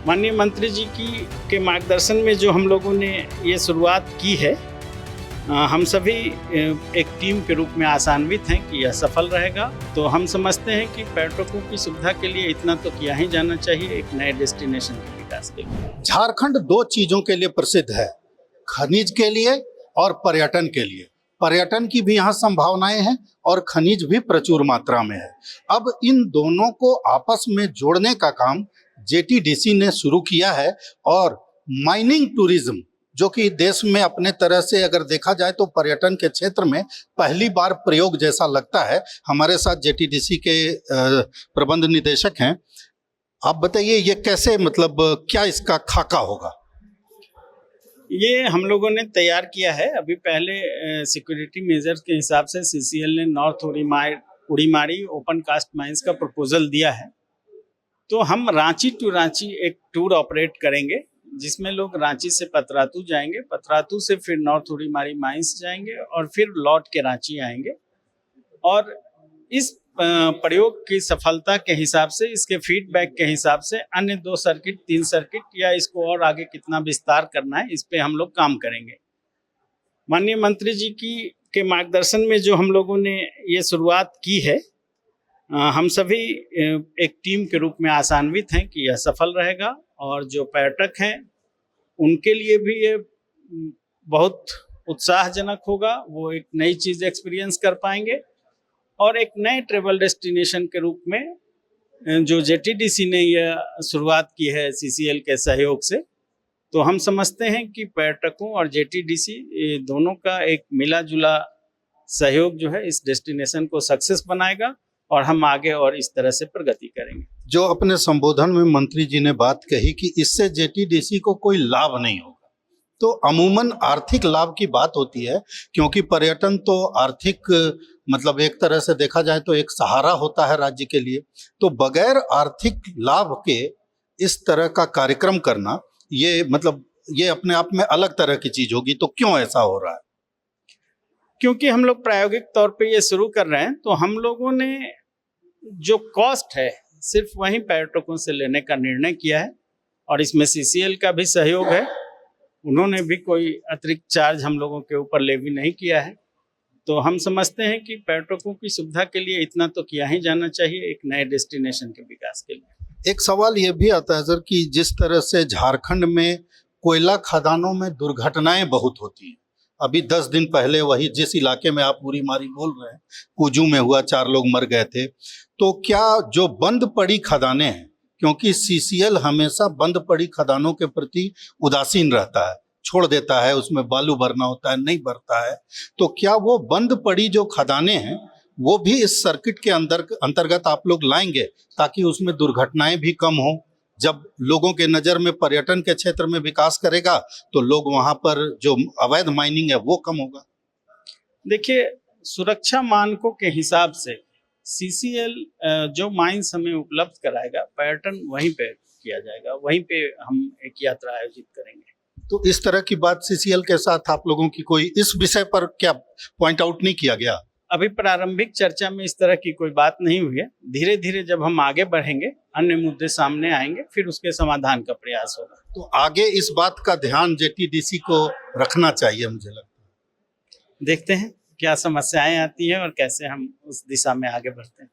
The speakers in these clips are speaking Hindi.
माननीय मंत्री जी के मार्गदर्शन में जो हम लोगों ने ये शुरुआत की है, हम सभी एक टीम के रूप में आशान्वित हैं कि यह सफल रहेगा। तो हम समझते हैं कि पर्यटकों की सुविधा के लिए इतना तो किया ही जाना चाहिए एक नए डेस्टिनेशन के विकास के लिए। झारखंड दो चीजों के लिए प्रसिद्ध है, खनिज के लिए और पर्यटन के लिए। पर्यटन की भी यहाँ संभावनाएं हैं और खनिज भी प्रचुर मात्रा में है। अब इन दोनों को आपस में जोड़ने का काम जेटीडीसी ने शुरू किया है और माइनिंग टूरिज्म, जो कि देश में अपने तरह से अगर देखा जाए तो पर्यटन के क्षेत्र में पहली बार प्रयोग जैसा लगता है। हमारे साथ जेटीडीसी के प्रबंध निदेशक हैं। आप बताइए ये कैसे, मतलब क्या इसका खाका होगा? ये हम लोगों ने तैयार किया है। अभी पहले सिक्योरिटी मेजर्स के हिसाब से सीसीएल ने नॉर्थ उड़ीमारी ओपन कास्ट माइंस का प्रपोजल दिया है। तो हम रांची टू रांची एक टूर ऑपरेट करेंगे, जिसमें लोग रांची से पतरातू जाएंगे, पतरातू से फिर नॉर्थ उड़ीमारी माइंस जाएंगे और फिर लौट के रांची आएंगे। और इस प्रयोग की सफलता के हिसाब से, इसके फीडबैक के हिसाब से अन्य 2 सर्किट 3 सर्किट या इसको और आगे कितना विस्तार करना है, इस पे हम लोग काम करेंगे। माननीय मंत्री जी के मार्गदर्शन में जो हम लोगों ने ये शुरुआत की है, हम सभी एक टीम के रूप में आशान्वित हैं कि यह सफल रहेगा। और जो पर्यटक हैं उनके लिए भी ये बहुत उत्साहजनक होगा। वो एक नई चीज़ एक्सपीरियंस कर पाएंगे और एक नए ट्रेवल डेस्टिनेशन के रूप में जो जेटीडीसी ने यह शुरुआत की है सीसीएल के सहयोग से, तो हम समझते हैं कि पर्यटकों और जेटीडीसी दोनों का एक मिला जुला सहयोग जो है इस डेस्टिनेशन को सक्सेस बनाएगा और हम आगे और इस तरह से प्रगति करेंगे। जो अपने संबोधन में मंत्री जी ने बात कही कि इससे जेटीडीसी को कोई लाभ नहीं होगा, तो अमूमन आर्थिक लाभ की बात होती है, क्योंकि पर्यटन तो आर्थिक, मतलब एक तरह से देखा जाए तो एक सहारा होता है राज्य के लिए। तो बगैर आर्थिक लाभ के इस तरह का कार्यक्रम करना, ये मतलब ये अपने आप में अलग तरह की चीज होगी। तो क्यों ऐसा हो रहा है? क्योंकि हम लोग प्रायोगिक तौर पे ये शुरू कर रहे हैं, तो हम लोगों ने जो कॉस्ट है सिर्फ वहीं पर्यटकों से लेने का निर्णय किया है और इसमें सीसीएल का भी सहयोग है। उन्होंने भी कोई अतिरिक्त चार्ज हम लोगों के ऊपर लेवी नहीं किया है। तो हम समझते हैं कि पर्यटकों की सुविधा के लिए इतना तो किया ही जाना चाहिए एक नए डेस्टिनेशन के विकास के लिए। एक सवाल ये भी आता है सर कि जिस तरह से झारखंड में कोयला खदानों में दुर्घटनाएं बहुत होती हैं। अभी 10 दिन पहले वही जिस इलाके में आप उड़ीमारी बोल रहे हैं, कुजू में हुआ, 4 लोग मर गए थे। तो क्या जो बंद पड़ी खदानें हैं, क्योंकि सीसीएल हमेशा बंद पड़ी खदानों के प्रति उदासीन रहता है, छोड़ देता है, उसमें बालू भरना होता है, नहीं भरता है, तो क्या वो बंद पड़ी जो खदानें हैं वो भी इस सर्किट के अंतर्गत आप लोग लाएंगे ताकि उसमें दुर्घटनाएं भी कम हो? जब लोगों के नज़र में पर्यटन के क्षेत्र में विकास करेगा तो लोग वहाँ पर जो अवैध माइनिंग है वो कम होगा। देखिए, सुरक्षा मानकों के हिसाब से सीसीएल जो माइंस हमें उपलब्ध कराएगा, पर्यटन वहीं पे किया जाएगा, वहीं पे हम एक यात्रा आयोजित करेंगे। तो इस तरह की बात सीसीएल के साथ आप लोगों की कोई इस विषय पर क्या पॉइंट आउट नहीं किया गया? अभी प्रारंभिक चर्चा में इस तरह की कोई बात नहीं हुई है। धीरे धीरे जब हम आगे बढ़ेंगे, अन्य मुद्दे सामने आएंगे, फिर उसके समाधान का प्रयास होगा। तो आगे इस बात का ध्यान जेटीडीसी को रखना चाहिए, मुझे लगता है। देखते हैं क्या समस्याएं आती हैं और कैसे हम उस दिशा में आगे बढ़ते हैं।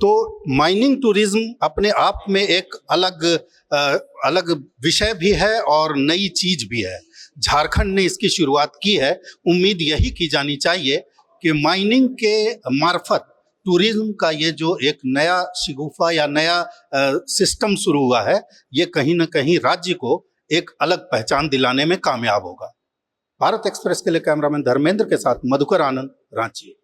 तो माइनिंग टूरिज्म अपने आप में एक अलग विषय भी है और नई चीज भी है। झारखंड ने इसकी शुरुआत की है। उम्मीद यही की जानी चाहिए कि माइनिंग के मार्फत टूरिज्म का ये जो एक नया शिगुफा या नया सिस्टम शुरू हुआ है, ये कहीं ना कहीं राज्य को एक अलग पहचान दिलाने में कामयाब होगा। भारत एक्सप्रेस के लिए कैमरामैन धर्मेंद्र के साथ मधुकर आनंद, रांची।